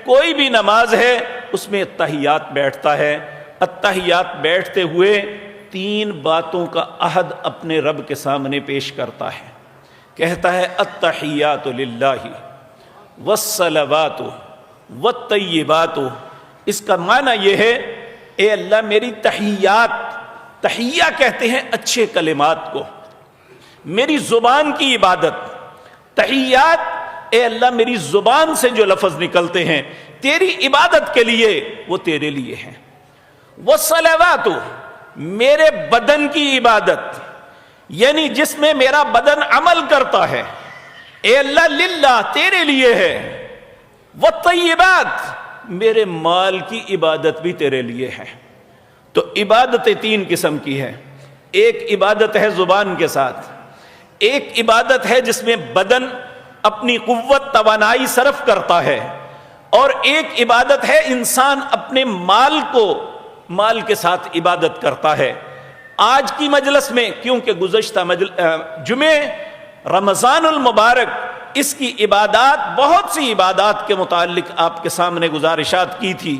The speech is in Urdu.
کوئی بھی نماز ہے اس میں التحیات بیٹھتا ہے، التحیات بیٹھتے ہوئے 3 باتوں کا عہد اپنے رب کے سامنے پیش کرتا ہے، کہتا ہے التحیات للہ والصلوات والطیبات۔ اس کا معنی یہ ہے، اے اللہ میری تحیات، تحیہ کہتے ہیں اچھے کلمات کو، میری زبان کی عبادت، تحیات اے اللہ میری زبان سے جو لفظ نکلتے ہیں تیری عبادت کے لیے وہ تیرے لیے ہیں، والصلوات میرے بدن کی عبادت، یعنی جس میں میرا بدن عمل کرتا ہے، اے اللہ للہ تیرے لیے ہے، والطیبات میرے مال کی عبادت بھی تیرے لیے ہے۔ تو عبادتیں 3 قسم کی ہے، ایک عبادت ہے زبان کے ساتھ، ایک عبادت ہے جس میں بدن اپنی قوت توانائی صرف کرتا ہے، اور ایک عبادت ہے انسان اپنے مال کے ساتھ عبادت کرتا ہے۔ آج کی مجلس میں کیونکہ گزشتہ جمعے رمضان المبارک، اس کی عبادات، بہت سی عبادات کے متعلق آپ کے سامنے گزارشات کی تھی،